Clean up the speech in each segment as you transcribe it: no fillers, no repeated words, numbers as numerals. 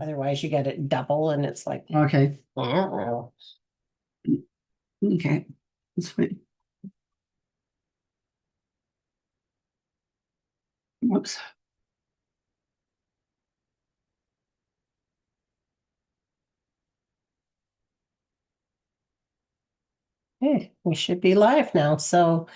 Otherwise you get it double and it's like, Okay. oh. Okay. That's fine. Whoops. Hey, we should be live now. So,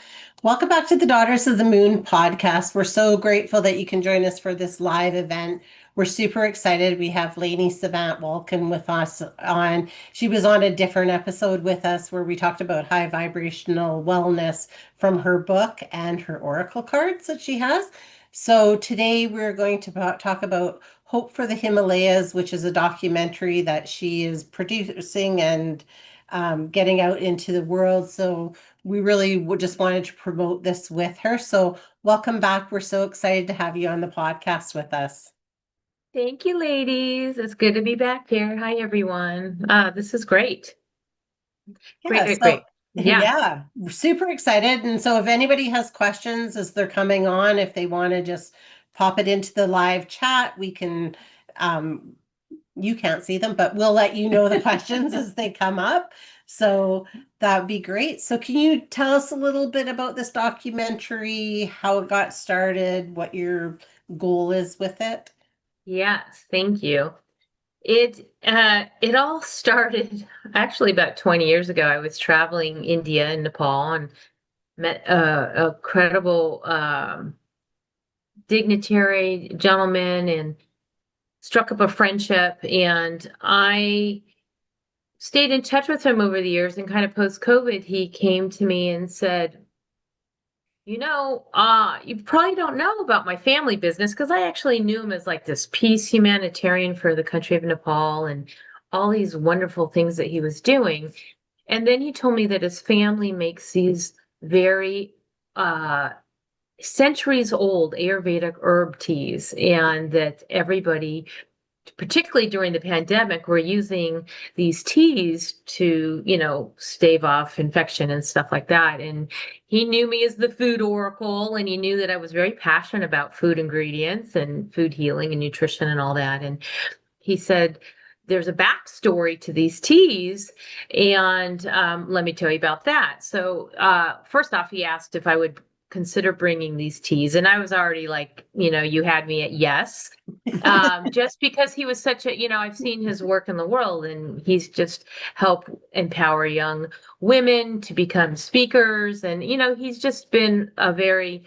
welcome back to the Daughters of the Moon podcast. We're so grateful that you can join us for this live event. We're super excited. We have Lainie Sevante Wulkan with us on. She was on a different episode with us where we talked about high vibrational wellness from her book and her oracle cards that she has. So, today we're going to talk about Hope for the Himalayas, which is a documentary that she is producing and getting out into the world. So we really just wanted to promote this with her. So welcome back. We're so excited to have you on the podcast with us. Thank you, ladies. It's good to be back here. Hi, everyone. This is great. Great, Yeah, great, so great. Yeah. yeah, we're super excited. And so if anybody has questions as they're coming on, if they want to just pop it into the live chat, we can you can't see them, but we'll let you know the questions as they come up. So that'd be great. So can you tell us a little bit about this documentary, how it got started, what your goal is with it? Yes, thank you. It all started actually about 20 years ago. I was traveling India and Nepal and met a credible dignitary gentleman and struck up a friendship. And I stayed in touch with him over the years, and kind of post-COVID, he came to me and said, you probably don't know about my family business, because I actually knew him as like this peace humanitarian for the country of Nepal and all these wonderful things that he was doing. And then he told me that his family makes these very uh, centuries old Ayurvedic herb teas, and that everybody, particularly during the pandemic, we're using these teas to, stave off infection and stuff like that. And he knew me as the food oracle, and he knew that I was very passionate about food ingredients and food healing and nutrition and all that. And he said, there's a backstory to these teas, and let me tell you about that. So, first off, he asked if I would consider bringing these teas, and I was already like, you had me at yes, just because he was such a, I've seen his work in the world, and he's just helped empower young women to become speakers, and he's just been a very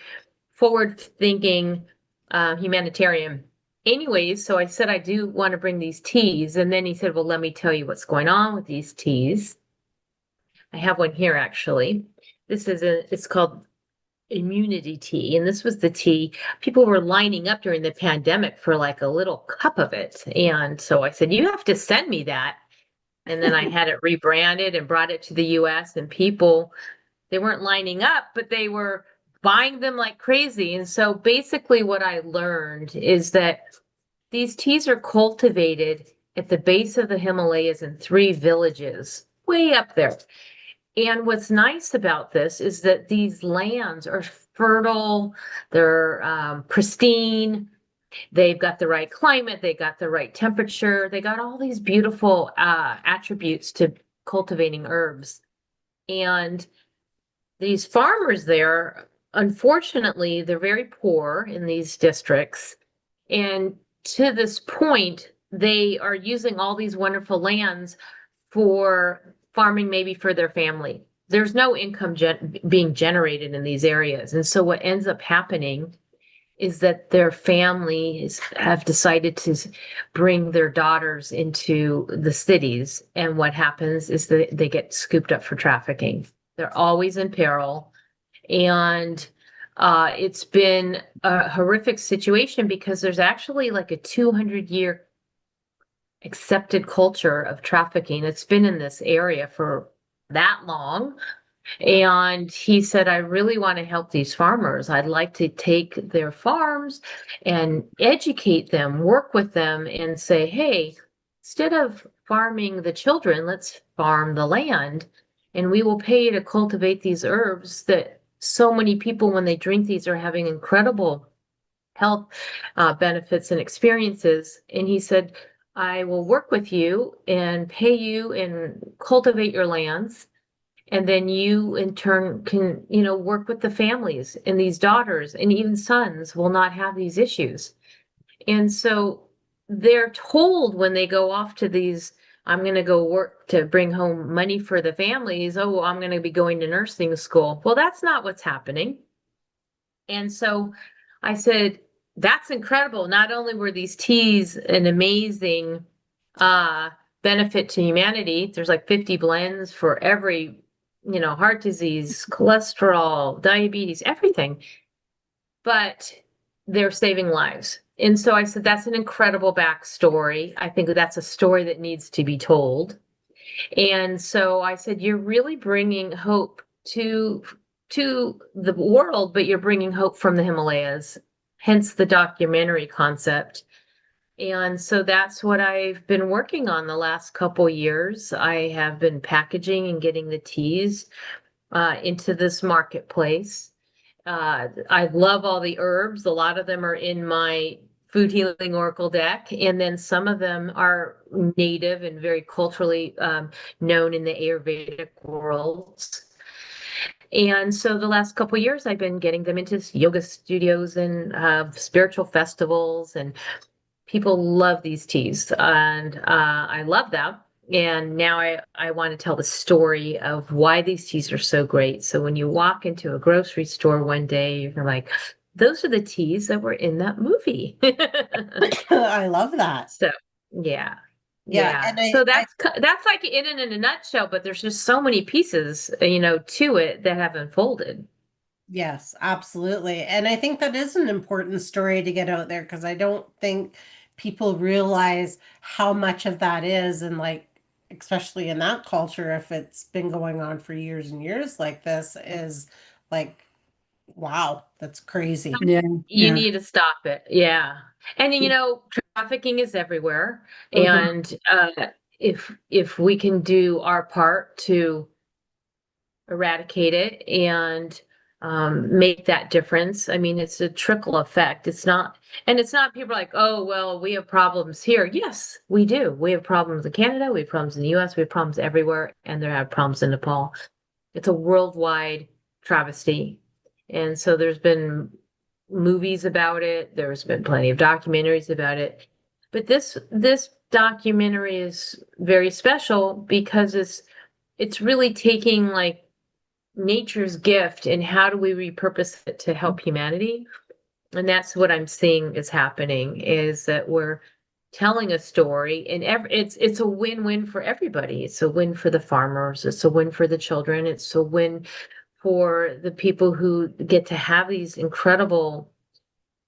forward-thinking humanitarian. Anyways, so I said, I do want to bring these teas. And then he said, well, let me tell you what's going on with these teas. I have one here, actually. It's called immunity tea. And this was the tea people were lining up during the pandemic for like a little cup of it. And so I said, you have to send me that. And then I had it rebranded and brought it to the US, and people, they weren't lining up, but they were buying them like crazy. And so basically what I learned is that these teas are cultivated at the base of the Himalayas in three villages way up there. And what's nice about this is that these lands are fertile, they're pristine, they've got the right climate, they got the right temperature, they got all these beautiful attributes to cultivating herbs. And these farmers there, unfortunately, they're very poor in these districts. And to this point, they are using all these wonderful lands for farming, maybe for their family. There's no income being generated in these areas. And so what ends up happening is that their families have decided to bring their daughters into the cities. And what happens is that they get scooped up for trafficking. They're always in peril. And it's been a horrific situation, because there's actually like a 200-year accepted culture of trafficking. It's been in this area for that long. And he said, I really want to help these farmers. I'd like to take their farms and educate them, work with them, and say, hey, instead of farming the children, let's farm the land. And we will pay you to cultivate these herbs that so many people, when they drink these, are having incredible health benefits and experiences. And he said, I will work with you and pay you and cultivate your lands. And then you in turn can, work with the families, and these daughters and even sons will not have these issues. And so they're told when they go off to these, I'm going to go work to bring home money for the families. Oh, I'm going to be going to nursing school. Well, that's not what's happening. And so I said, that's incredible. Not only were these teas an amazing uh, benefit to humanity, there's like 50 blends for every, heart disease, cholesterol, diabetes, everything, but they're saving lives. And so I said, that's an incredible backstory. I think that's a story that needs to be told. And so I said, you're really bringing hope to the world, but you're bringing hope from the Himalayas, hence the documentary concept. And so that's what I've been working on the last couple years. I have been packaging and getting the teas into this marketplace. I love all the herbs. A lot of them are in my food healing oracle deck, and then some of them are native and very culturally known in the Ayurvedic worlds. And so the last couple of years, I've been getting them into yoga studios and spiritual festivals, and people love these teas, and I love them. And now I want to tell the story of why these teas are so great. So when you walk into a grocery store one day, you're like, those are the teas that were in that movie. I love that. So yeah. Yeah, Yeah. and So I that's like in a nutshell, but there's just so many pieces, to it that have unfolded. yes, absolutely. And I think that is an important story to get out there because I don't think people realize how much of that is, and like, especially in that culture, if it's been going on for years and years like this, is like, wow, that's crazy. Yeah, You yeah. need to stop it. Yeah. And trafficking is everywhere. Mhm. And if we can do our part to eradicate it and make that difference, I mean, it's a trickle effect. It's not people are like, oh, well, we have problems here. Yes, we do. We have problems in Canada, we have problems in the US, we have problems everywhere, and there are problems in Nepal. It's a worldwide travesty. And so there's been movies about it. There's been plenty of documentaries about it. But this documentary is very special because it's really taking like nature's gift and how do we repurpose it to help humanity? And that's what I'm seeing is happening is that we're telling a story, and it's a win-win for everybody. It's a win for the farmers, it's a win for the children, it's a win for the people who get to have these incredible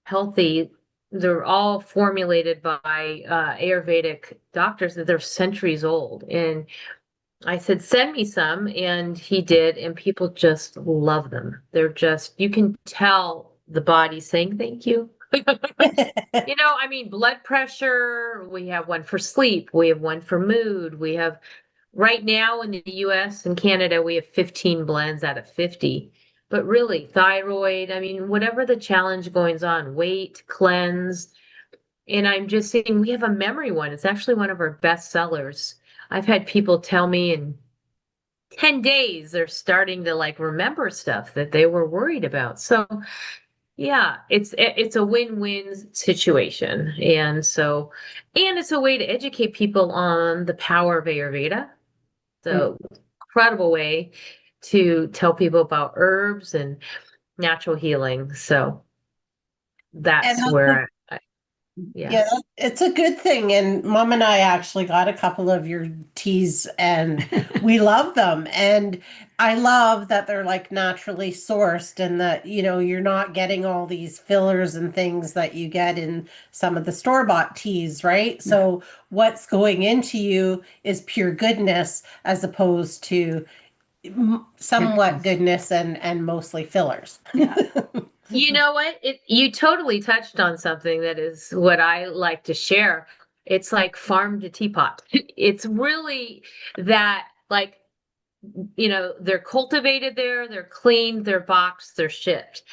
healthy, they're all formulated by Ayurvedic doctors that they're centuries old. And I said, send me some. And he did. And people just love them. You can tell the body saying thank you. I mean, blood pressure, we have one for sleep, we have one for mood. We have right now in the US and Canada, we have 15 blends out of 50. But really, thyroid, I mean, whatever the challenge going on, weight, cleanse. And I'm just saying, we have a memory one. It's actually one of our best sellers. I've had people tell me in 10 days they're starting to like remember stuff that they were worried about. So yeah, it's a win-win situation. And it's a way to educate people on the power of Ayurveda. Mm. So incredible way to tell people about herbs and natural healing. So And that's that's where Yeah, yes. it's a good thing. And Mom and I actually got a couple of your teas and we love them. And I love that they're like naturally sourced and that, you're not getting all these fillers and things that you get in some of the store-bought teas, right? Yeah. So what's going into you is pure goodness as opposed to somewhat Chemicals. goodness and mostly fillers. Yeah. You know what? You totally touched on something that is what I like to share. It's like farm to teapot. It's really that like, they're cultivated there, they're cleaned, they're boxed, they're shipped.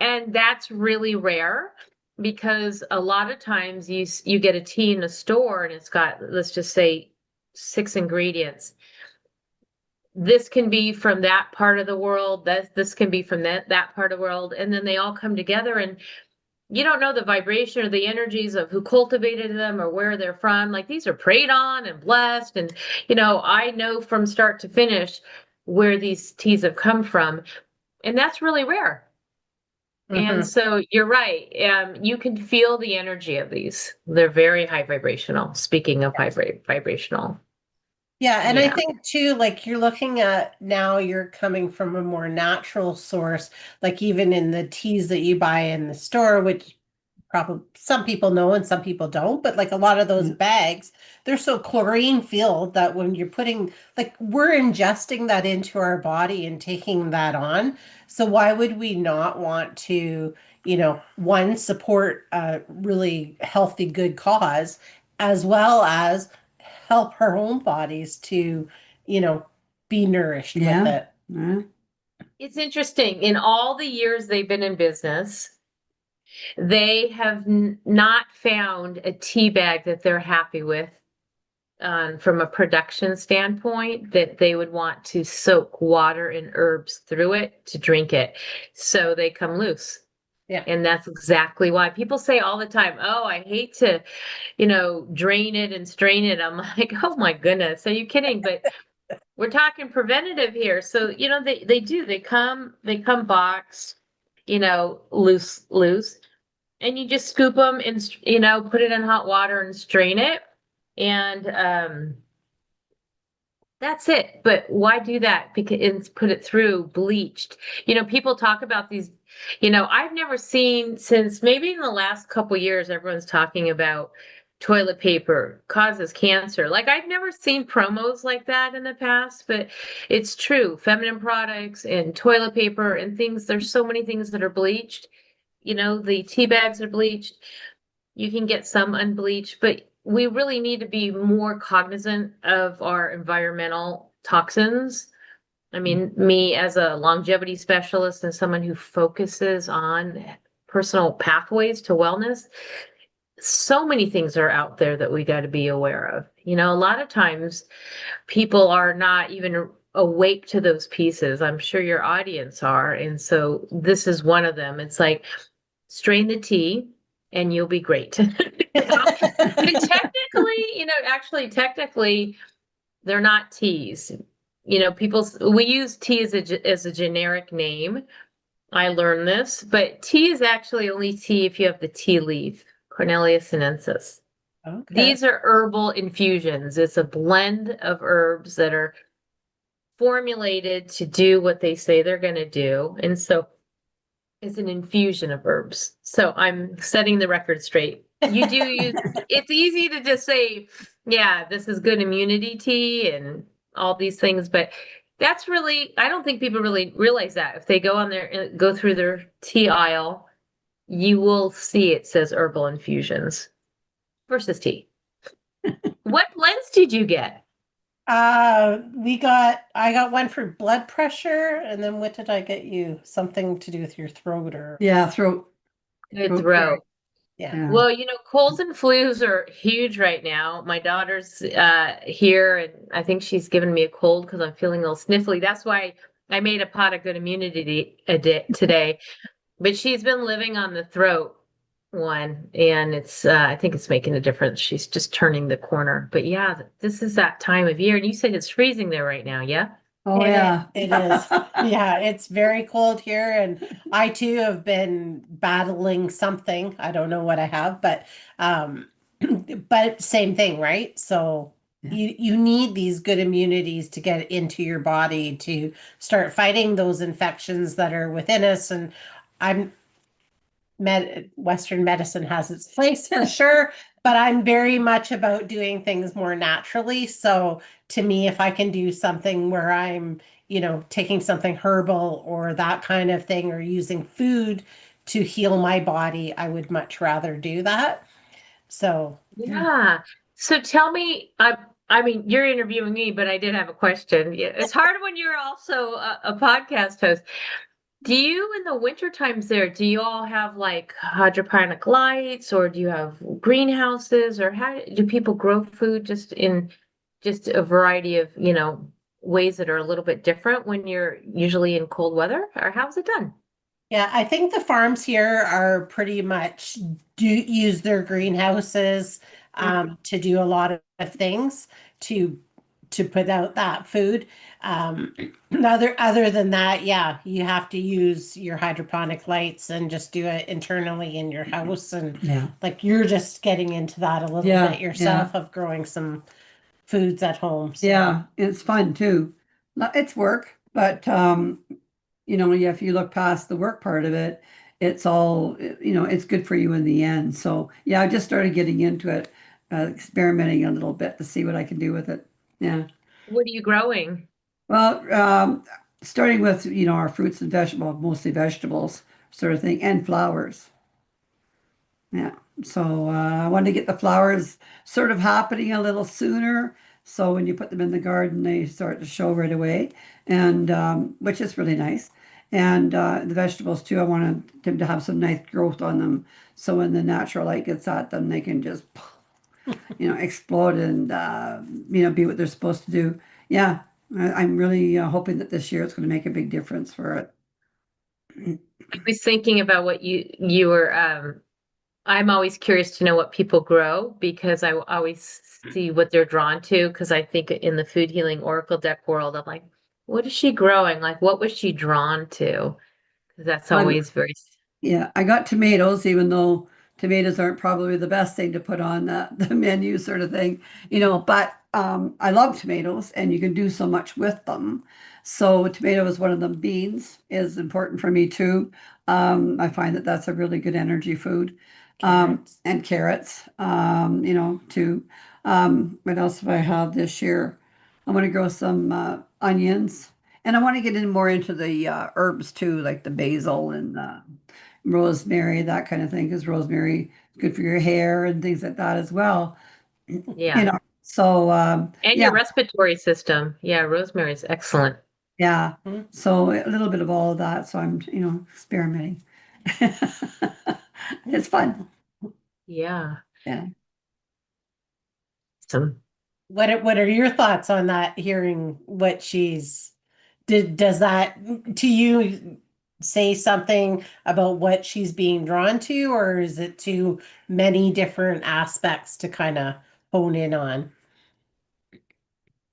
And that's really rare. because a lot of times you get a tea in a store and it's got, let's just say, 6 ingredients. This can be from that part of the world, this can be from that part of the world, and then they all come together, and you don't know the vibration or the energies of who cultivated them or where they're from. Like, these are preyed on and blessed, and I know from start to finish where these teas have come from, and that's really rare. And Mhm. so you're right. You can feel the energy of these. They're very high vibrational. Speaking of vibrational. Yeah, and I Yeah. think too, like you're looking at now, you're coming from a more natural source, like even in the teas that you buy in the store, which probably some people know and some people don't, but like a lot of those Yeah. bags, they're so chlorine filled that when you're putting, like we're ingesting that into our body and taking that on. So why would we not want to, one, support a really healthy, good cause, as well as help our own bodies to, you know, be nourished with Yeah. it. Yeah. It's interesting. In all the years they've been in business, they have not found a tea bag that they're happy with, from a production standpoint, that they would want to soak water and herbs through it to drink it. So they come loose. Yeah. And that's exactly why people say all the time, "Oh, I hate to, drain it and strain it." I'm like, "Oh my goodness, are you kidding?" But we're talking preventative here. So, they come boxed, loose, and you just scoop them and, put it in hot water and strain it. And that's it. But why do that? Because and put it through bleached. People talk about these, I've never seen, since maybe in the last couple years, everyone's talking about toilet paper causes cancer. Like, I've never seen promos like that in the past, but it's true. Feminine products and toilet paper and things, there's so many things that are bleached. The tea bags are bleached. You can get some unbleached, but we really need to be more cognizant of our environmental toxins. I mean, me as a longevity specialist and someone who focuses on personal pathways to wellness, so many things are out there that we got to be aware of. A lot of times people are not even awake to those pieces. I'm sure your audience are. And so this is one of them. It's like, strain the tea and you'll be great. And technically, technically, they're not teas. We use tea as a generic name. I learned this, but tea is actually only tea if you have the tea leaf, Cornelia sinensis. Okay. These are herbal infusions. It's a blend of herbs that are formulated to do what they say they're going to do. And so it's an infusion of herbs. So I'm setting the record straight. You do use, it's easy to just say, yeah, this is good immunity tea and all these things, but that's really, I don't think people really realize that. If they go through their tea aisle, you will see it says herbal infusions versus tea. What blends did you get? I got one for blood pressure, and then what did I get you? Something to do with your throat or, Yeah. Throat. Good Throat. throat. yeah. Yeah. Well, colds and flus are huge right now. My daughter's here, and I think she's given me a cold because I'm feeling a little sniffly. That's why I made a pot of good immunity today. But she's been living on the throat one, and I think it's making a difference. She's just turning the corner. But yeah, this is that time of year, and you said it's freezing there right now, yeah? Oh yeah. It is. Yeah, it's very cold here, and I too have been battling something. I don't know what I have, um, but same thing, right? So Yeah. you need these good immunities to get into your body to start fighting those infections that are within us. And I'm Western medicine has its place for sure, but I'm very much about doing things more naturally. So to me, if I can do something where I'm, taking something herbal or that kind of thing, or using food to heal my body, I would much rather do that. So yeah. Yeah. So tell me, I mean, you're interviewing me, but I did have a question. Yeah, it's hard when you're also a podcast host. Do you in the winter times there, do you all have like hydroponic lights or do you have greenhouses or how do people grow food just in just a variety of, ways that are a little bit different when you're usually in cold weather? Or how's it done? Yeah, I think the farms here are pretty much do use their greenhouses to do a lot of things to to put out that food. Um, other than that, yeah, you have to use your hydroponic lights and just do it internally in your house. And Yeah. like you're just getting into that a little Yeah. bit Yeah. yourself of growing some foods at home. So Yeah. It's fun too. It's work, but yeah, if you look past the work part of it, it's all, it's good for you in the end. So yeah, I just started getting into it, experimenting a little bit to see what I can do with it. Yeah. What are you growing? Well, starting with, our fruits and vegetables, mostly vegetables sort of thing, and flowers. Yeah. So I wanted to get the flowers sort of happening a little sooner. So when you put them in the garden, they start to show right away, and which is really nice. And the vegetables too, I wanted them to have some nice growth on them. So when the natural light gets at them, they can just, explode and, be what they're supposed to do. Yeah. I'm really hoping that this year it's going to make a big difference for it. I was thinking about what you were I'm always curious to know what people grow because I always see what they're drawn to. Because I think in the food healing Oracle deck world, I'm like, what is she growing? Like, what was she drawn to? Because that's I'm always very, Yeah, I got tomatoes, even though tomatoes aren't probably the best thing to put on the menu sort of thing, but I love tomatoes and you can do so much with them. So tomato is one of them. Beans is important for me too. I find that that's a really good energy food. carrots. And carrots, too. What else have I had this year? I want to grow some onions and I want to get in more into the herbs too, like the basil and rosemary, that kind of thing, because rosemary is good for your hair and things like that as well. yeah. So And yeah, your respiratory system. Yeah, rosemary is excellent. yeah. Mhm. So a little bit of all of that. So I'm, experimenting. It's fun. Yeah. Yeah. Some What are your thoughts on that, hearing what she's does that to you say something about what she's being drawn to, or is it too many different aspects to kind of hone in on?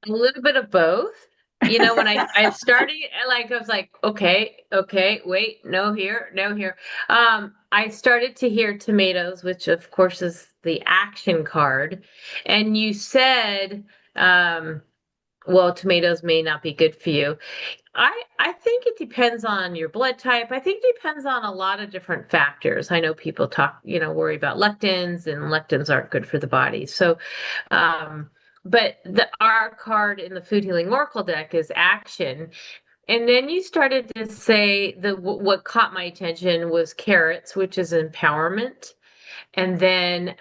a little bit of both. When I started, I was like, okay, okay, wait, no here, no here. I started to hear tomatoes, which of course is the action card, and you said, um, well, tomatoes may not be good for you. I think it depends on your blood type. I think it depends on a lot of different factors. I know people talk, worry about lectins, and lectins aren't good for the body. So but our card in the Food Healing Oracle deck is action. And then you started to say what caught my attention was carrots, which is empowerment, and then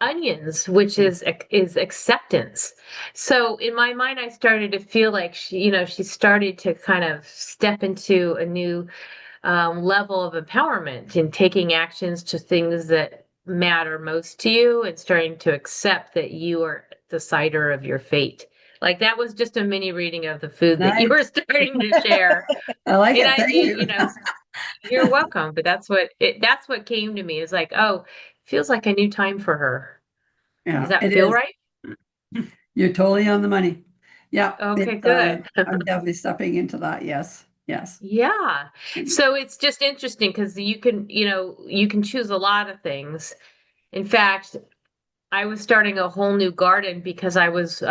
onions, which is acceptance. So in my mind, I started to feel like she started to kind of step into a new level of empowerment in taking actions to things that matter most to you and starting to accept that you are the decider of your fate. Like that was just a mini reading of the food that you Nice. were starting to share. I like And it. Thank you. you're welcome. But that's what came to me is like, oh, feels like a new time for her. Does Yeah, that it feel is. right? You're totally on the money. Yeah, Okay, good. I'm definitely stepping into that. Yes. Yes. Yeah. So it's just interesting because you can choose a lot of things. In fact, I was starting a whole new garden because I was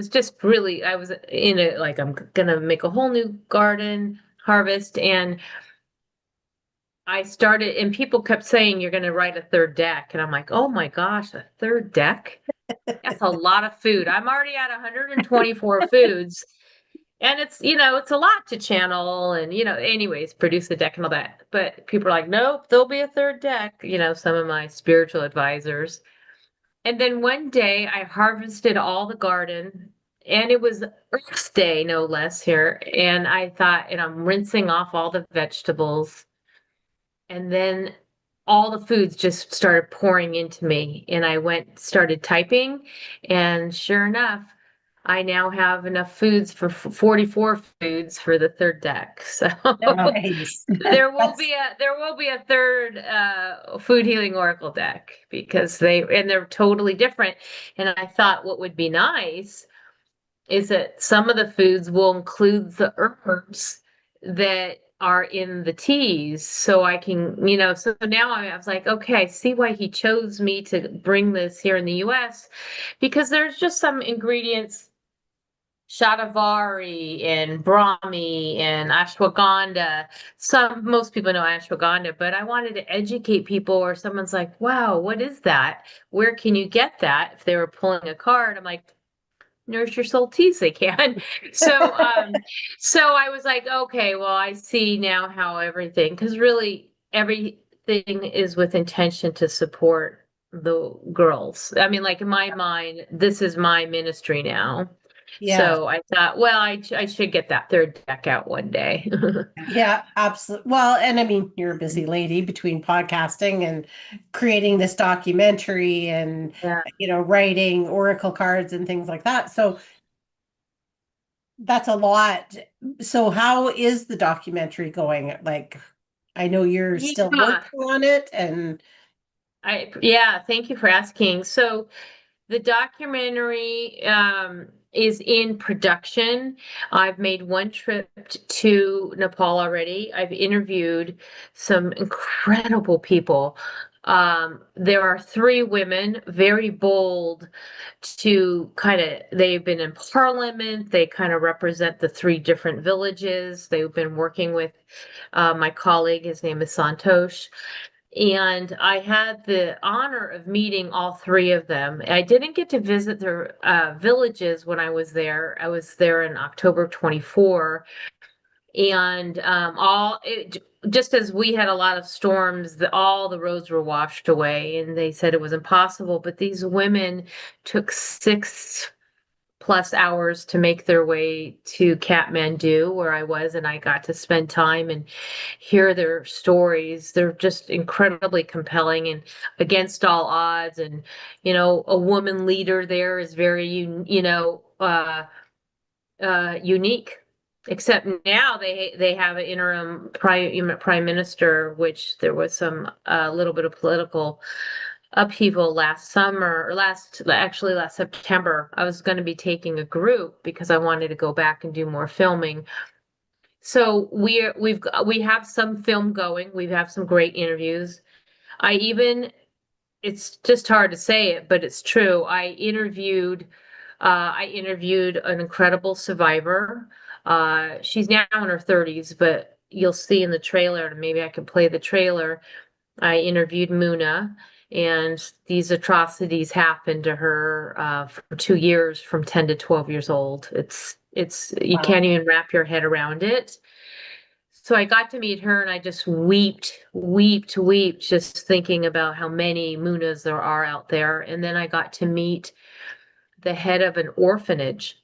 just really I was in it like I'm gonna make a whole new garden harvest and I started and people kept saying you're gonna write a third deck and I'm like, oh my gosh, a third deck? That's a lot of food. I'm already at 124 foods. And it's a lot to channel and, anyways, produce the deck and all that. But people are like, nope, there'll be a third deck, some of my spiritual advisors. And then one day I harvested all the garden and it was Earth Day, no less here. And I thought, and I'm rinsing off all the vegetables. And then all the foods just started pouring into me. And I started typing. And sure enough, I now have enough foods for 44 foods for the third deck. So Nice. That's there will be a third food healing oracle deck because they're totally different. And I thought what would be nice is that some of the foods will include the herbs that are in the teas. So I can, so now I was like, okay, I see why he chose me to bring this here in the US because there's just some ingredients, shatavari and brahmi and ashwagandha. Most people know ashwagandha, but I wanted to educate people, or someone's like, wow, what is that? Where can you get that? If they were pulling a card, I'm like, Nourish Your Soul teas, they can. So I was like, okay, well, I see now how everything, because really everything is with intention to support the girls. I mean, like in my mind, this is my ministry now. yeah. So I thought, well, I should get that third deck out one day. Yeah, absolutely. Well, and I mean, you're a busy lady between podcasting and creating this documentary and, Yeah. writing oracle cards and things like that. So that's a lot. So how is the documentary going? Like, I know you're still Yeah. working on it and Yeah, thank you for asking. So the documentary is in production. I've made one trip to Nepal already. I've interviewed some incredible people. There are three women, very bold they've been in parliament. They kind of represent the three different villages. They've been working with my colleague, his name is Santosh. And I had the honor of meeting all three of them. I didn't get to visit their villages when I was there. I was there in October 24. And just as we had a lot of storms, all the roads were washed away, and they said it was impossible. But these women took 6+ hours to make their way to Kathmandu, where I was, and I got to spend time and hear their stories. They're just incredibly compelling and against all odds. And, a woman leader there is very, unique. Except now they have an interim prime minister, which there was some little bit of political upheaval last summer, or last September. I was going to be taking a group because I wanted to go back and do more filming. So we have some film going. We have some great interviews. I even It's just hard to say it, but it's true. I interviewed an incredible survivor. She's now in her 30s, but you'll see in the trailer, and maybe I can play the trailer. I interviewed Muna, and these atrocities happened to her for 2 years, from 10 to 12 years old. It's you wow. can't even wrap your head around it. So I got to meet her, and I just wept, just thinking about how many Munas there are out there. And then I got to meet the head of an orphanage,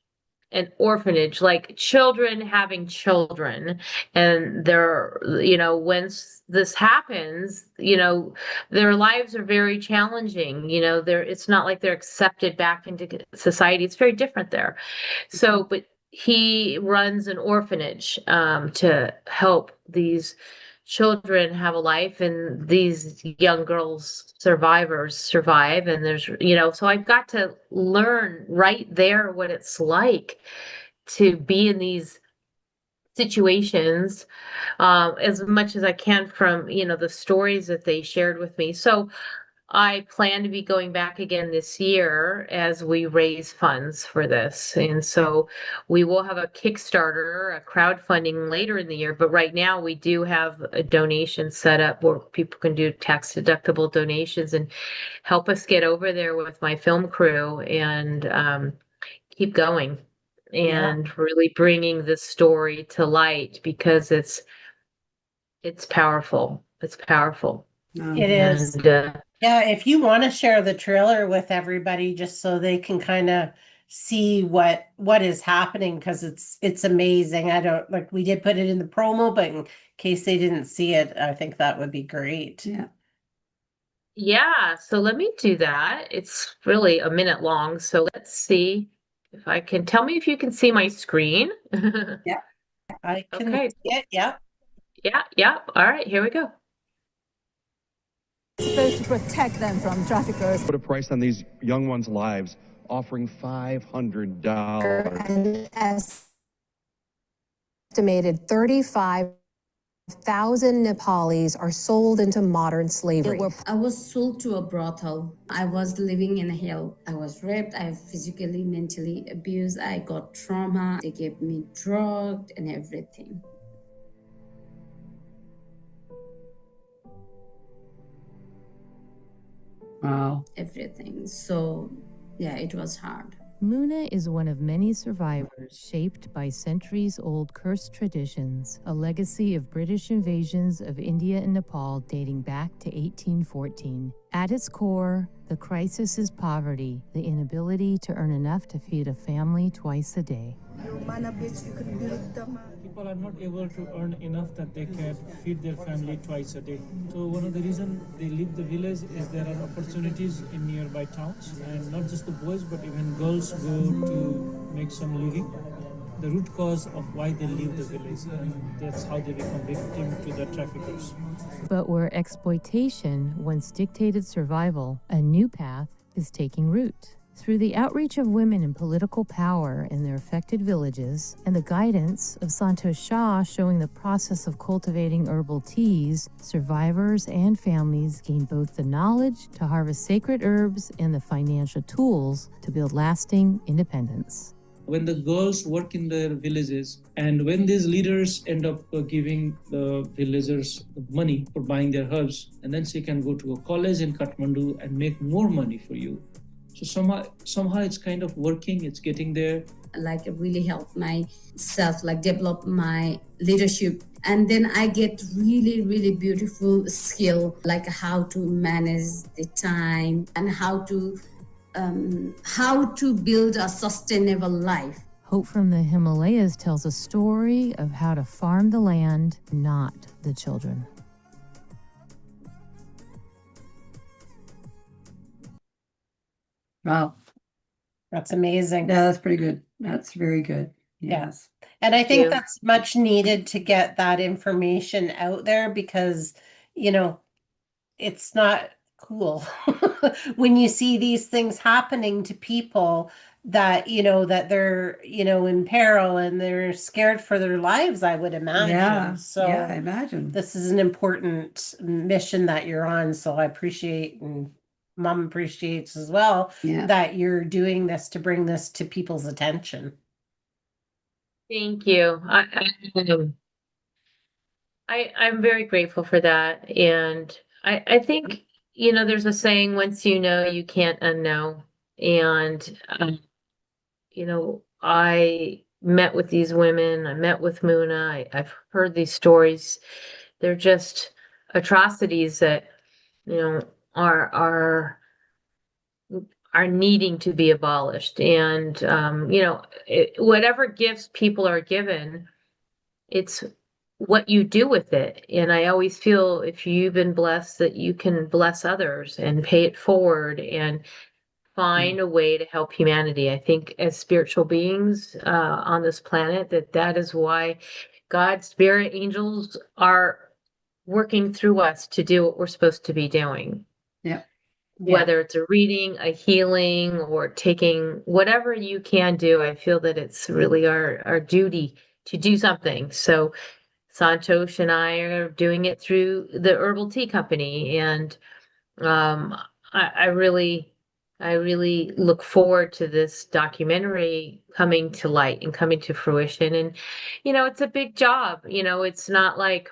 like children having children. And when this happens, their lives are very challenging. It's not like they're accepted back into society. It's very different there. So, but he runs an orphanage to help these children have a life, and these young girls survivors survive. And so I've got to learn right there what it's like to be in these situations, as much as I can from the stories that they shared with me. So I plan to be going back again this year as we raise funds for this. And so we will have a Kickstarter, a crowdfunding later in the year. But right now we do have a donation set up where people can do tax deductible donations and help us get over there with my film crew and keep going Yeah, and really bringing this story to light because it's powerful. It's powerful. it Um, is. And Yeah, if you want to share the trailer with everybody just so they can kind of see what is happening because it's amazing. I don't like we did put it in the promo, but in case they didn't see it, I think that would be great. Yeah. Yeah, so let me do that. It's really a minute long, so let's see if I can. Tell me if you can see my screen. Yeah. I can Okay. see it. Yeah. Yeah, yeah. All right, here we go. Supposed to protect them from traffickers. Put a price on these young ones' lives, offering $500. An estimated 35,000 Nepalis are sold into modern slavery. I was sold to a brothel. I was living in hell. I was raped. I was physically, mentally abused. I got trauma. They gave me drugs and everything. Wow. Everything. So, yeah, it was hard. Muna is one of many survivors shaped by centuries-old cursed traditions, a legacy of British invasions of India and Nepal dating back to 1814. At its core, the crisis is poverty, the inability to earn enough to feed a family twice a day. People are not able to earn enough that they can feed their family twice a day. So one of the reasons they leave the village is there are opportunities in nearby towns, and not just the boys but even girls go to make some living. The root cause of why they leave the village, and that's how they become victim to the traffickers. But where exploitation once dictated survival, a new path is taking root. Through the outreach of women in political power in their affected villages and the guidance of Santosh Shah showing the process of cultivating herbal teas, survivors and families gain both the knowledge to harvest sacred herbs and the financial tools to build lasting independence. When the girls work in their villages, and when these leaders end up giving the villagers money for buying their herbs, and then she can go to a college in Kathmandu and make more money for you. So somehow it's kind of working, it's getting there. Like, it really helped myself, like, develop my leadership. And then I get really, really beautiful skill, like how to manage the time and how to build a sustainable life. Hope from the Himalayas tells a story of how to farm the land, not the children. Wow. That's amazing. Yeah, that's pretty good. That's very good. Yes. And I think you. that's much needed to get that information out there because, it's not cool when you see these things happening to people that, that they're, in peril and they're scared for their lives, I would imagine. Yeah. So Yeah, I imagine. this is an important mission that you're on. So I appreciate, and Mom appreciates as well, Yeah. that you're doing this to bring this to people's attention. Thank you. I'm very grateful for that. And I think, there's a saying, once you know, you can't unknow. And, I met with these women, I met with Muna, I've heard these stories. They're just atrocities that, are needing to be abolished. And, whatever gifts people are given, it's what you do with it. And I always feel if you've been blessed that you can bless others and pay it forward and find a way to help humanity. I think as spiritual beings on this planet, that is why God's spirit angels are working through us to do what we're supposed to be doing. Yeah. Whether it's a reading, a healing, or taking whatever you can do, I feel that it's really our duty to do something. So Santosh and I are doing it through the herbal tea company, and I really look forward to this documentary coming to light and coming to fruition. And it's a big job. It's not like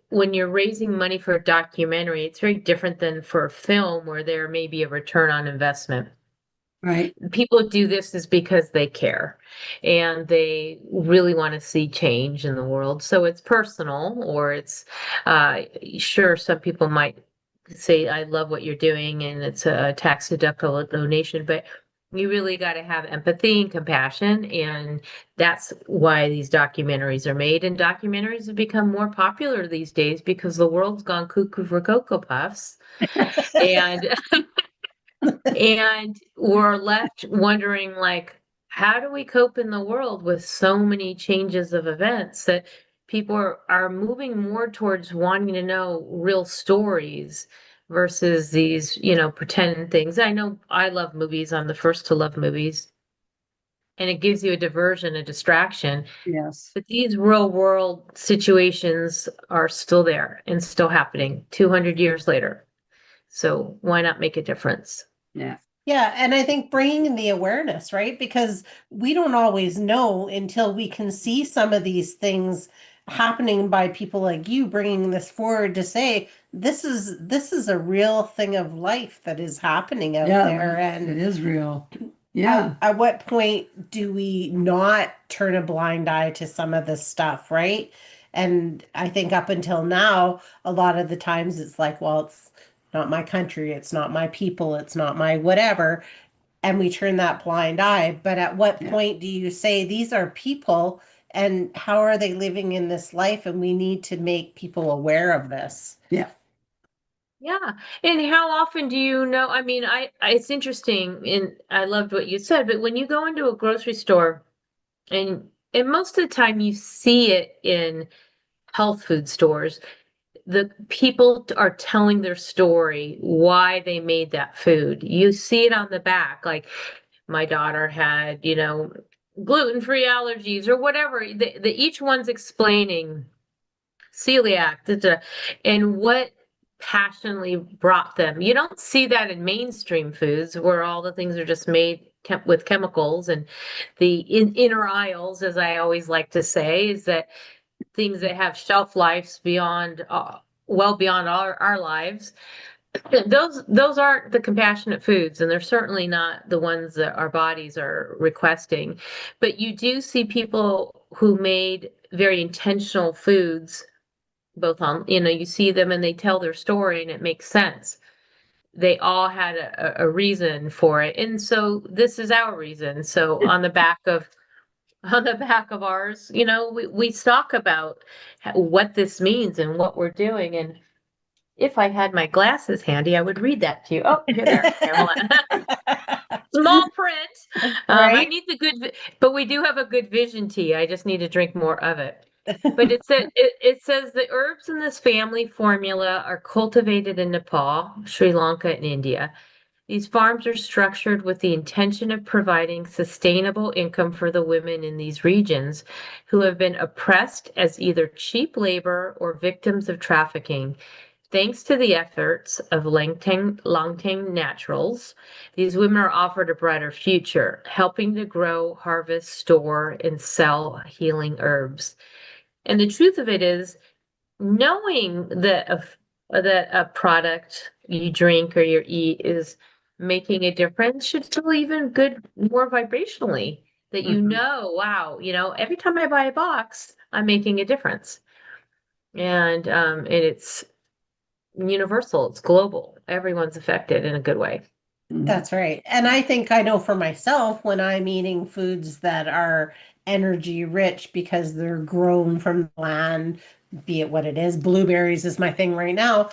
when you're raising money for a documentary, it's very different than for a film where there may be a return on investment. Right. People do this is because they care and they really want to see change in the world. So it's personal, or it's sure, some people might say, I love what you're doing and it's a tax deductible donation, but You really got to have empathy and compassion, and that's why these documentaries are made. And documentaries have become more popular these days because the world's gone cuckoo for Cocoa Puffs, and and we're left wondering, like, how do we cope in the world with so many changes of events that people are moving more towards wanting to know real stories versus these, pretend things. I know I love movies. I'm the first to love movies, and it gives you a diversion, a distraction. Yes. But these real world situations are still there and still happening 200 years later. So why not make a difference? Yeah. Yeah, and I think bringing in the awareness, right? Because we don't always know until we can see some of these things happening by people like you bringing this forward to say this is a real thing of life that is happening out there. Yeah, it And is real. Yeah. at what point do we not turn a blind eye to some of this stuff, right? And I think up until now, a lot of the times it's like, well, it's not my country, it's not my people, it's not my whatever, and we turn that blind eye. But at what Yeah. point do you say these are people and how are they living in this life? And we need to make people aware of this. Yeah. Yeah. And how often do you know? I mean, it's interesting, and I loved what you said, but when you go into a grocery store, and most of the time you see it in health food stores, the people are telling their story, why they made that food. You see it on the back, like my daughter had, gluten-free allergies or whatever. Each one's explaining celiac, and what passionately brought them. You don't see that in mainstream foods where all the things are just made with chemicals, and the inner aisles, as I always like to say, is that things that have shelf lives beyond, well beyond our lives. Those aren't the compassionate foods, and they're certainly not the ones that our bodies are requesting. But you do see people who made very intentional foods, both on, you see them and they tell their story and it makes sense. They all had a reason for it. And so this is our reason. So on the back of ours, we talk about what this means and what we're doing. And if I had my glasses handy, I would read that to you. Oh, here they are. Here, hold on. Small print. I Right? need but we do have a good vision tea. I just need to drink more of it. But it says the herbs in this family formula are cultivated in Nepal, Sri Lanka, and India. These farms are structured with the intention of providing sustainable income for the women in these regions who have been oppressed as either cheap labor or victims of trafficking. Thanks to the efforts of Langtang Naturals, these women are offered a brighter future, helping to grow, harvest, store, and sell healing herbs. And the truth of it is, knowing that a product you drink or you eat is making a difference should feel even good, more vibrationally. That Mhm. wow, every time I buy a box, I'm making a difference. And it's universal, it's global. Everyone's affected in a good way. Mhm. That's right. And I think I know for myself when I'm eating foods that are energy rich because they're grown from the land, be it what it is, blueberries is my thing right now,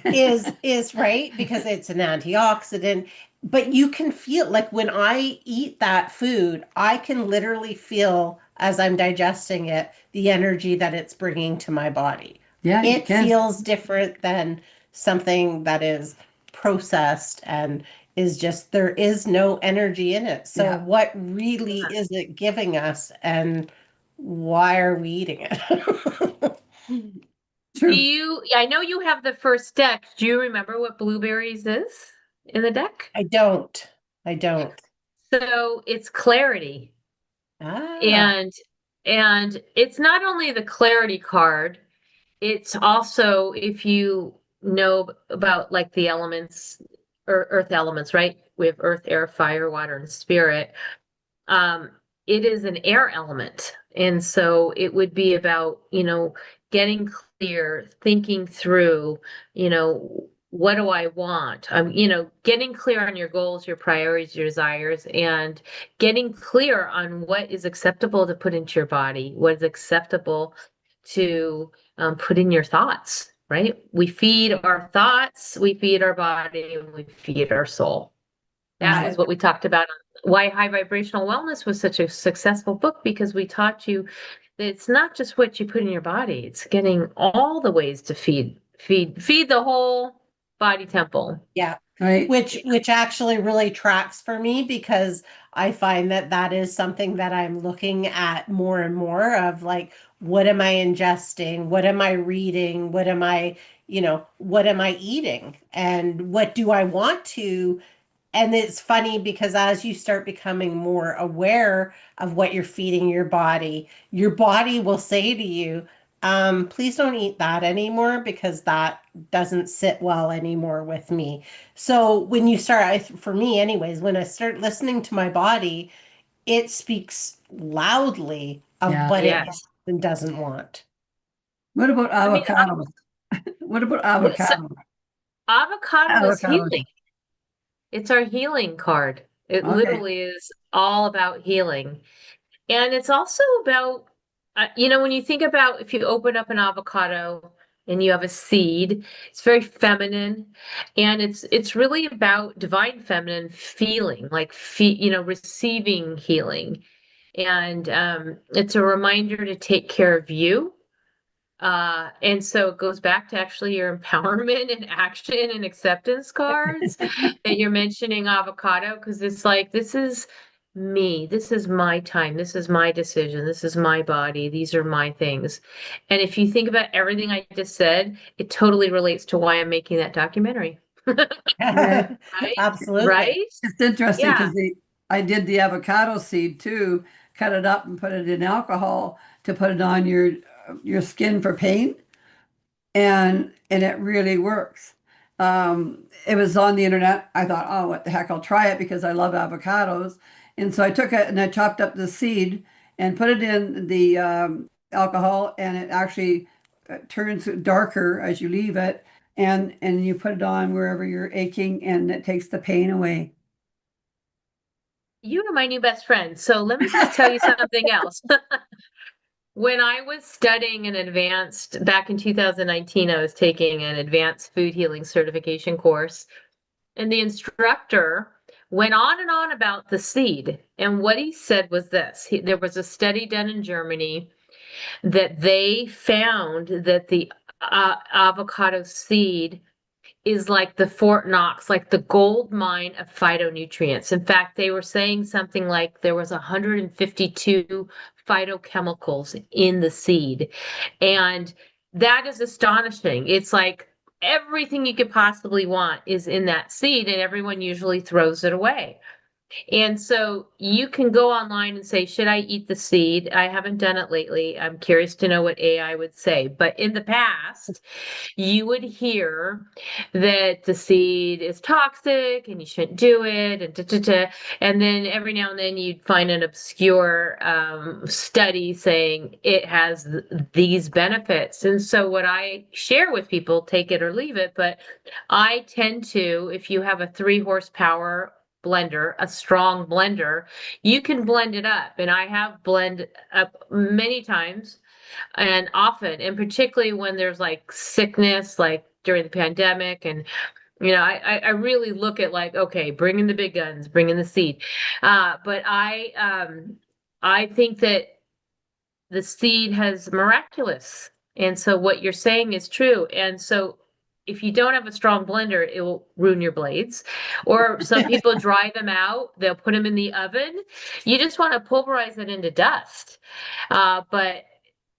is right because it's an antioxidant. But you can feel like when I eat that food, I can literally feel as I'm digesting it, the energy that it's bringing to my body. Yeah, you It can. feels different than something that is processed and is just there is no energy in it. So Yeah. what really is it giving us and why are we eating it? True. I know you have the first deck. Do you remember what blueberries is in the deck? I don't. I don't. So it's clarity. Ah, And and it's not only the clarity card, it's also, if you know about like the elements, or earth elements, right? We have earth, air, fire, water, and spirit. Um, it is an air element. And so it would be about, getting clear, thinking through, you know, what do I want? Getting clear on your goals, your priorities, your desires, and getting clear on what is acceptable to put into your body, what is acceptable to put in your thoughts, right? We feed our thoughts, we feed our body, and we feed our soul. That was Right. what we talked about on why High Vibrational Wellness was such a successful book, because we taught you that it's not just what you put in your body, it's getting all the ways to feed the whole body temple. Yeah. Right. Which actually really tracks for me, because I find that that is something that I'm looking at more and more of, like, what am I ingesting? What am I reading? What am I eating? And what do I want to? And it's funny because as you start becoming more aware of what you're feeding your body will say to you, please don't eat that anymore because that doesn't sit well anymore with me. So when you start, for me anyways, when I start listening to my body, it speaks loudly of Yeah. what it Yes. wants and doesn't want. What about I mean, avocados? What about yes, avocado? avocado is Avocados. healing. It's our healing card. It Okay. literally is all about healing. And it's also about, when you think about if you open up an avocado and you have a seed, it's very feminine, and it's really about divine feminine feeling, like receiving healing. And it's a reminder to take care of you. And so it goes back to actually your empowerment and action and acceptance cards that you're mentioning avocado, because it's like, this is me, this is my time, this is my decision, this is my body, these are my things. And if you think about everything I just said, it totally relates to why I'm making that documentary. Right. Right? Absolutely. Right? It's interesting Yeah. because I did the avocado seed too, cut it up and put it in alcohol to put it on your skin for pain, and it really works. It was on the internet. I thought, oh, what the heck, I'll try it because I love avocados. And so I took it and I chopped up the seed and put it in the alcohol, and it actually turns darker as you leave it, and you put it on wherever you're aching, and it takes the pain away. You are my new best friend. So let me just tell you something else. When I was studying back in 2019, I was taking an advanced food healing certification course, and the instructor went on and on about the seed. And what he said was this: there was a study done in Germany that they found that the avocado seed is like the Fort Knox, like the gold mine of phytonutrients. In fact, they were saying something like there was 152 phytochemicals in the seed. And that is astonishing. It's like everything you could possibly want is in that seed, and everyone usually throws it away. And so you can go online and say, should I eat the seed? I haven't done it lately. I'm curious to know what AI would say. But in the past, you would hear that the seed is toxic and you shouldn't do it, and da, da, da. And then every now and then you'd find an obscure study saying it has these benefits. And so what I share with people, take it or leave it, but I tend to, if you have a 3 horsepower blender, a strong blender, you can blend it up. And I have blend up many times and often, and particularly when there's like sickness, like during the pandemic. And, I really look at, like, okay, bring in the big guns, bring in the seed. But I think that the seed has miraculous. And so what you're saying is true. And so if you don't have a strong blender, it will ruin your blades. Or some people dry them out, they'll put them in the oven. You just want to pulverize it into dust. But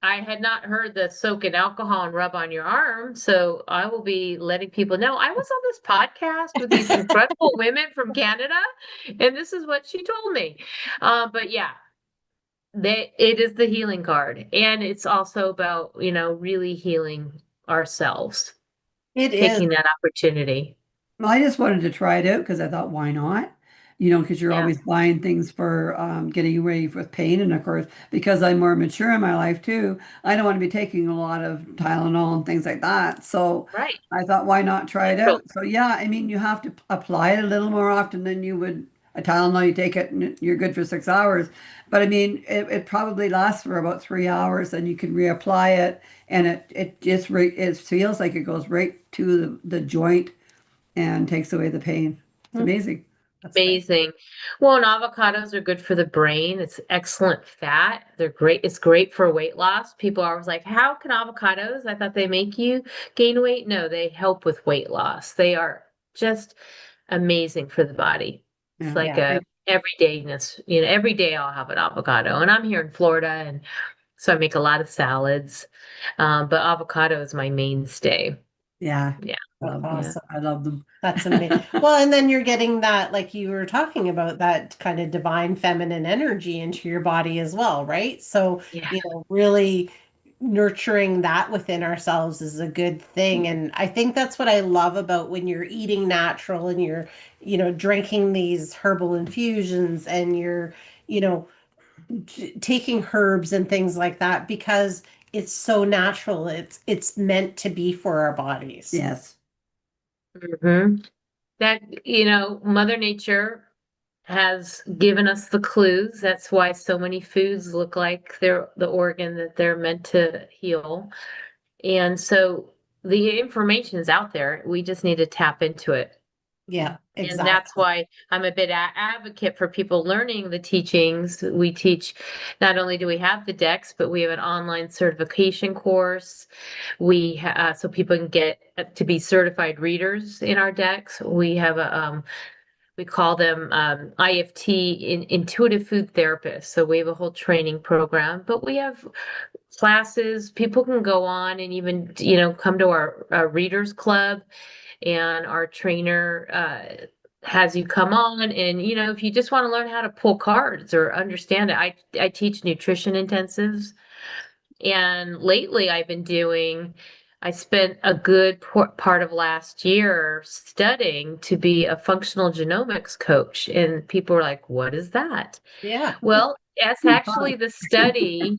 I had not heard the soak in alcohol and rub on your arm. So I will be letting people know I was on this podcast with these incredible women from Canada, and this is what she told me. But yeah, it is the healing card, and it's also about, really healing ourselves, It is. taking that opportunity. Well, I just wanted to try it out because I thought, why not? because you're Yeah. always buying things for getting you ready with pain. And of course, because I'm more mature in my life too, I don't want to be taking a lot of Tylenol and things like that. So Right. I thought, why not try it Natural. out? So yeah, I mean, you have to apply it a little more often than you would a Tylenol. You take it and you're good for 6 hours. But I mean, it probably lasts for about 3 hours, and you can reapply it, and it just it feels like it goes right to the joint and takes away the pain. It's amazing. That's great. Amazing. Well, and avocados are good for the brain. It's excellent fat. They're great. It's great for weight loss. People are always like, how can avocados? I thought they make you gain weight. No, they help with weight loss. They are just amazing for the body. It's Yeah. like Yeah. a everydayness. Every day I'll have an avocado. And I'm here in Florida, and so I make a lot of salads. But avocado is my mainstay. Yeah. Yeah. Love them. Yeah. Awesome. I love them. That's amazing. Well, and then you're getting that, like you were talking about, that kind of divine feminine energy into your body as well, right? So, Yeah. really nurturing that within ourselves is a good thing. And I think that's what I love about when you're eating natural and you're, drinking these herbal infusions and you're, you know, taking herbs and things like that because it's so natural. It's meant to be for our bodies. Yes. hmm That, Mother Nature has given us the clues. That's why so many foods look like they're the organ that they're meant to heal. And so the information is out there. We just need to tap into it. Yeah, And that's exactly. why I'm a bit advocate for people learning the teachings. We teach, not only do we have the decks, but we have an online certification course. So people can get to be certified readers in our decks. We have we call them IFT, intuitive food therapists. So we have a whole training program, but we have classes. People can go on and even, come to our readers club, and our trainer has you come on. And, if you just want to learn how to pull cards or understand it, I teach nutrition intensives. And lately I spent a good part of last year studying to be a functional genomics coach. And people were like, what is that? Yeah. Well, it's actually the study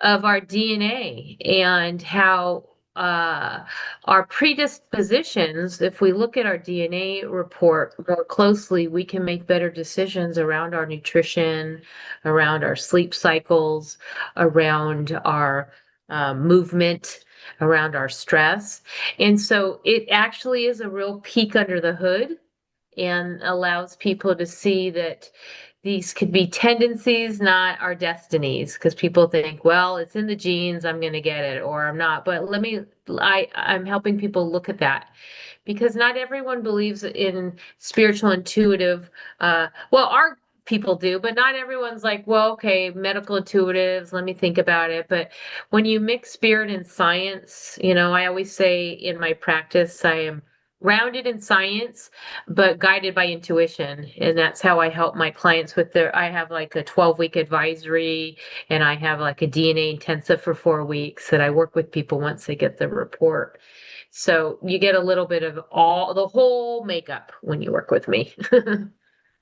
of our DNA and how our predispositions, if we look at our DNA report more closely, we can make better decisions around our nutrition, around our sleep cycles, around our movement, around our stress. And so it actually is a real peek under the hood and allows people to see that these could be tendencies, not our destinies, because people think, well, it's in the genes, I'm going to get it, or I'm not. But I'm helping people look at that because not everyone believes in spiritual intuitive. Well, our people do, but not everyone's like, well, okay, medical intuitives, let me think about it. But when you mix spirit and science, I always say in my practice, I am grounded in science, but guided by intuition. And that's how I help my clients with I have like a 12-week advisory, and I have like a DNA intensive for 4 weeks that I work with people once they get the report. So you get a little bit of the whole makeup when you work with me.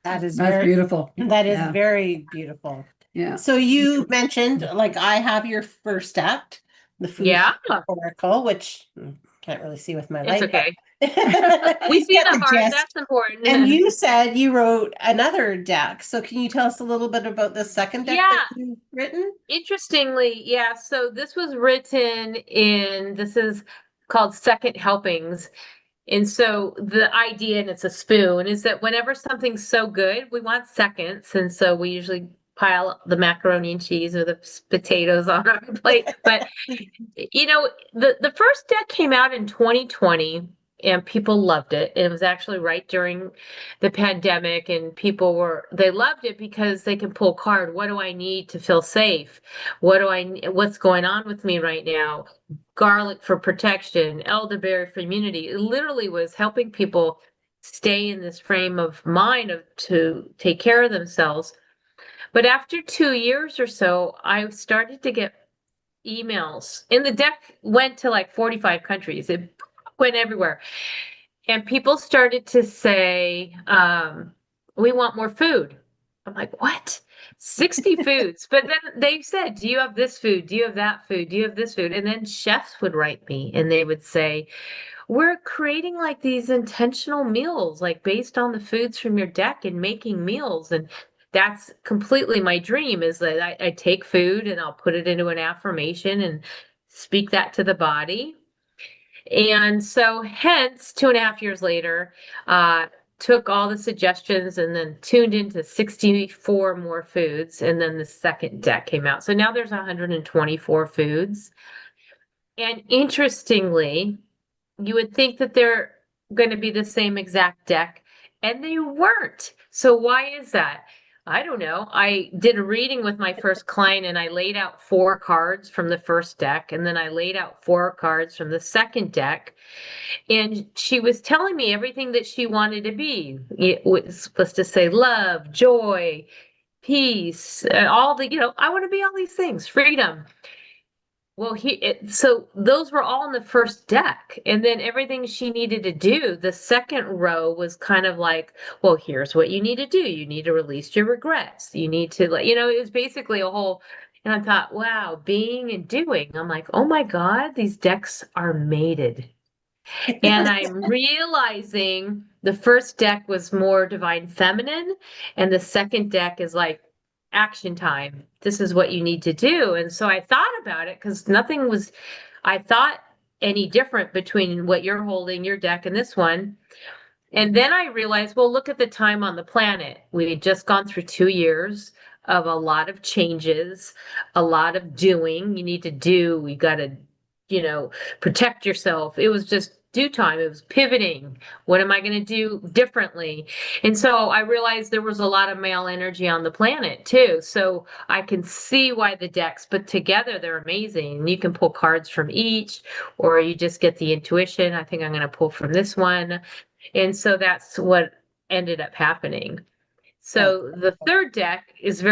That is That's beautiful. that is Yeah. very beautiful. Yeah. So you mentioned, like, I have your first step, the food Yeah, oracle, which can't really see with my it's light, but okay. We see get the the heart. gist. That's important. And you said you wrote another deck. So can you tell us a little bit about the second deck that Yeah, you've written? interestingly, yeah. So this is called Second Helpings. And so the idea, and it's a spoon, is that whenever something's so good, we want seconds. And so we usually pile the macaroni and cheese or the potatoes on our plate. But the first deck came out in 2020 and people loved it. It was actually right during the pandemic, and they loved it because they can pull card. What do I need to feel safe? What's going on with me right now? Garlic for protection, elderberry for immunity. It literally was helping people stay in this frame of mind to take care of themselves. But after 2 years or so, I started to get emails, and the deck went to like 45 countries. It went everywhere. And people started to say, we want more food. I'm like, what? 60 foods. But then they said, do you have this food? Do you have that food? Do you have this food? And then chefs would write me and they would say, we're creating like these intentional meals, like based on the foods from your deck and making meals. And that's completely my dream is that I take food and I'll put it into an affirmation and speak that to the body. And so hence 2.5 years later, took all the suggestions and then tuned into 64 more foods. And then the second deck came out. So now there's 124 foods. And interestingly, you would think that they're going to be the same exact deck, and they weren't. So why is that? I don't know. I did a reading with my first client and I laid out 4 cards from the first deck, and then I laid out 4 cards from the second deck. And she was telling me everything that she wanted to be. It was supposed to say love, joy, peace, all the, I want to be all these things, freedom. Well, so those were all in the first deck. And then everything she needed to do, the second row was kind of like, well, here's what you need to do. You need to release your regrets. You need to, like, it was basically a whole, and I thought, wow, being and doing. I'm like, oh my God, these decks are mated. And I'm realizing the first deck was more divine feminine, and the second deck is like action time. This is what you need to do. And so I thought about it because nothing was, I thought, any different between what you're holding, your deck, and this one. And then I realized, well, look at the time on the planet. We had just gone through 2 years of a lot of changes, a lot of doing. You need to do, you got to, protect yourself. It was just due time. It was pivoting. What am I going to do differently? And so I realized there was a lot of male energy on the planet too. So I can see why the decks, but together they're amazing. You can pull cards from each, or you just get the intuition. I think I'm going to pull from this one. And so that's what ended up happening. So the third deck is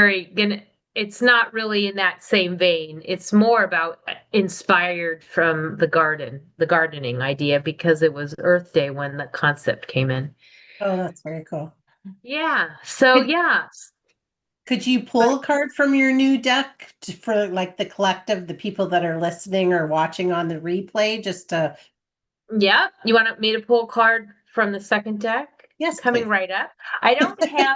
it's not really in that same vein. It's more about inspired from the gardening idea, because it was Earth Day when the concept came in. Oh, that's very cool. Yeah. So Could, yeah. could you pull a card from your new deck for like the collective, the people that are listening or watching on the replay, just to Yeah. You want me to pull a card from the second deck? Yes, Coming please. right up. I don't have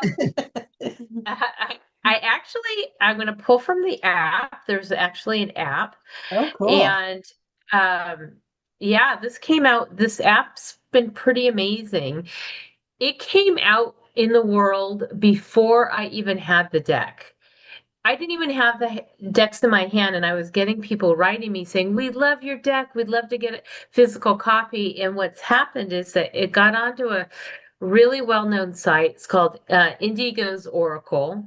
I'm going to pull from the app. There's actually an app. Oh, cool. And yeah, this app's been pretty amazing. It came out in the world before I even had the deck. I didn't even have the decks in my hand, and I was getting people writing me saying, we love your deck. We'd love to get a physical copy. And what's happened is that it got onto a really well-known site. It's called Indigo's Oracle.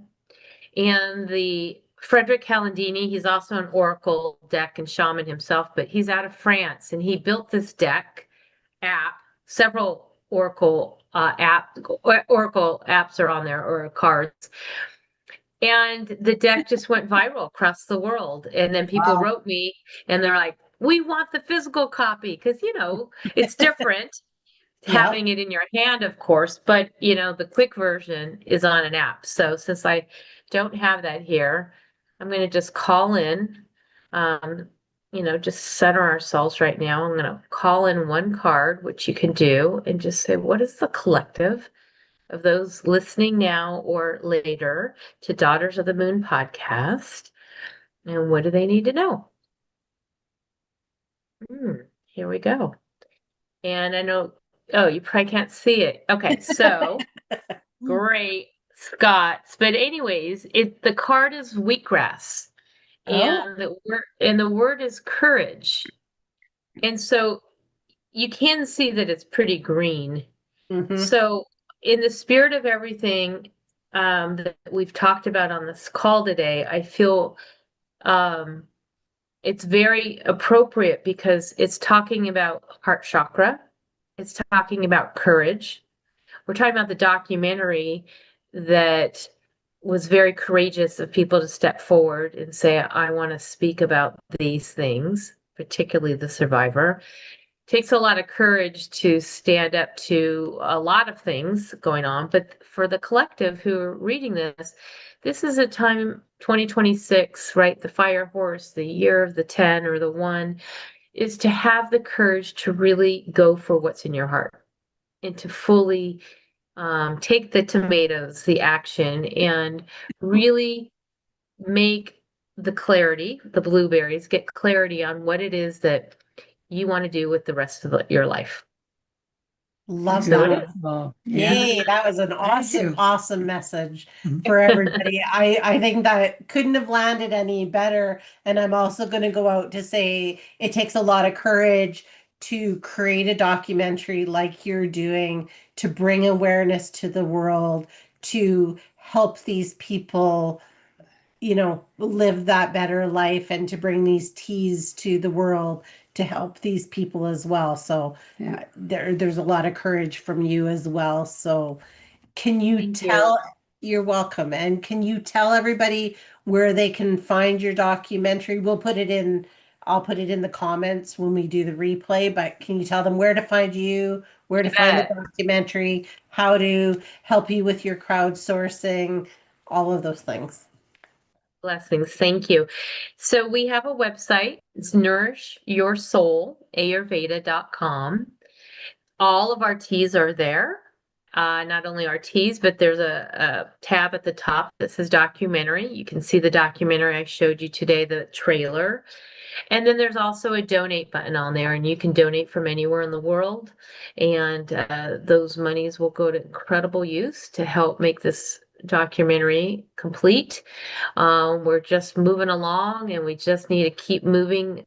And the Frederick Calandini, he's also an Oracle deck and shaman himself, but he's out of France, and he built this deck app. Several Oracle apps are on there, or cards. And the deck just went viral across the world. And then people wrote me and they're like, we want the physical copy, because it's different having it in your hand, of course, but the quick version is on an app. So since I don't have that here, I'm going to just call in, just center ourselves right now. I'm going to call in one card, which you can do, and just say, what is the collective of those listening now or later to Daughters of the Moon podcast, and what do they need to know? Here we go. And I know, oh, you probably can't see it. Okay, so great, Scots. But anyways, the card is wheatgrass, and the word is courage. And so you can see that it's pretty green. So in the spirit of everything that we've talked about on this call today, I feel it's very appropriate because it's talking about heart chakra. It's talking about courage. We're talking about the documentary that was very courageous of people to step forward and say, I want to speak about these things, particularly the survivor. takes a lot of courage to stand up to a lot of things going on. But for the collective who are reading this is a time, 2026, right? The fire horse, the year of the 10 or the 1, is to have the courage to really go for what's in your heart and to fully take the tomatoes, the action, and really make the clarity, the blueberries, get clarity on what it is that you want to do with the rest of your life. Love So it that. is. Well, yeah. Yay, that was an awesome, you. awesome message for everybody. I think that couldn't have landed any better. And I'm also going to go out to say it takes a lot of courage to create a documentary like you're doing, to bring awareness to the world, to help these people, live that better life, and to bring these teas to the world to help these people as well. So Yeah. there's a lot of courage from you as well. So can you Thank you. tell, you're welcome. And can you tell everybody where they can find your documentary? I'll put it in the comments when we do the replay, but can you tell them where to find you, where to You find the bet. documentary, how to help you with your crowdsourcing, all of those things? Blessings. Thank you. So we have a website. It's nourishyoursoul.ayurveda.com. All of our teas are there. Not only our teas, but there's a tab at the top that says documentary. You can see the documentary I showed you today, the trailer. And then there's also a donate button on there, and you can donate from anywhere in the world. And those monies will go to incredible use to help make this documentary complete. We're just moving along, and we just need to keep moving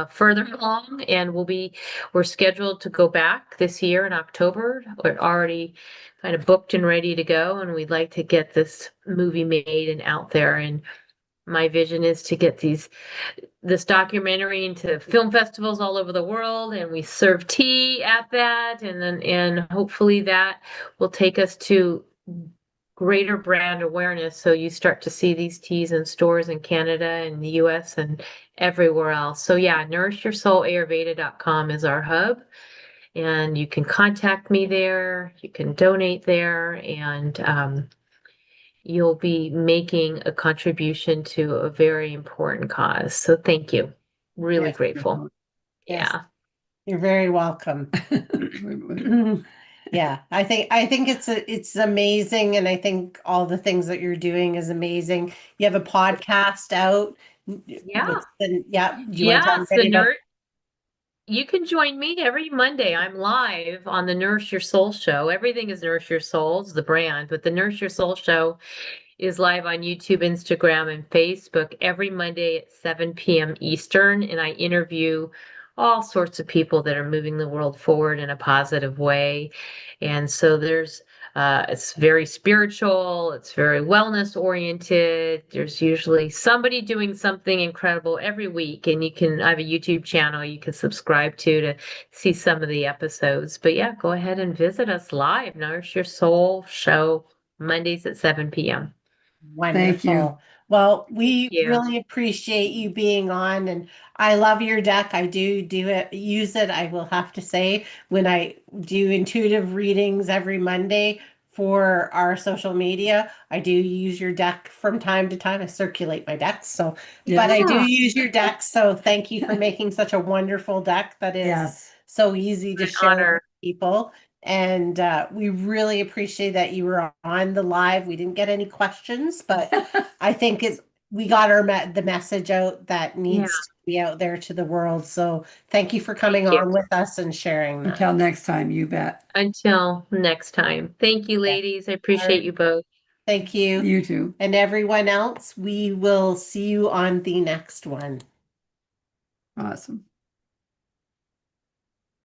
further along. And we're scheduled to go back this year in October. We're already kind of booked and ready to go, and we'd like to get this movie made and out there. And my vision is to get this documentary into film festivals all over the world, and we serve tea at that, and hopefully that will take us to greater brand awareness, so you start to see these teas in stores in Canada and the US and everywhere else. So yeah, nourishyoursoul.ayurveda.com is our hub, and you can contact me there, you can donate there, and you'll be making a contribution to a very important cause. So thank you. Really Yes. grateful. Yes. Yeah. You're very welcome. Yeah, I think it's amazing, and I think all the things that you're doing is amazing. You have a podcast out. Yeah. Do you want to tell Yes, everybody about? you can join me every Monday. I'm live on the Nourish Your Soul show. Everything is Nourish Your Soul, it's the brand, but the Nourish Your Soul show is live on YouTube, Instagram, and Facebook every Monday at 7 p.m. Eastern. And I interview all sorts of people that are moving the world forward in a positive way. And so it's very spiritual, it's very wellness oriented. There's usually somebody doing something incredible every week. And I have a YouTube channel you can subscribe to see some of the episodes. But yeah, go ahead and visit us live, Nourish Your Soul show, Mondays at 7 p.m. Thank you. Wonderful. Well, Thank we you. really appreciate you being on, and I love your deck. I do use it. I will have to say, when I do intuitive readings every Monday for our social media, I do use your deck from time to time. I circulate my decks, but Yes. I do use your deck. So thank you for making such a wonderful deck that is Yes. so easy to An share honor. with people. And we really appreciate that you were on the live. We didn't get any questions, but I think we got the message out that needs to be out there to the world. So thank you for coming Thank you. on with us and sharing that. Until next time, you bet. Until next time. Thank you, Yeah. ladies. I All appreciate right. you both. Thank you. You too. And everyone else, we will see you on the next one. Awesome.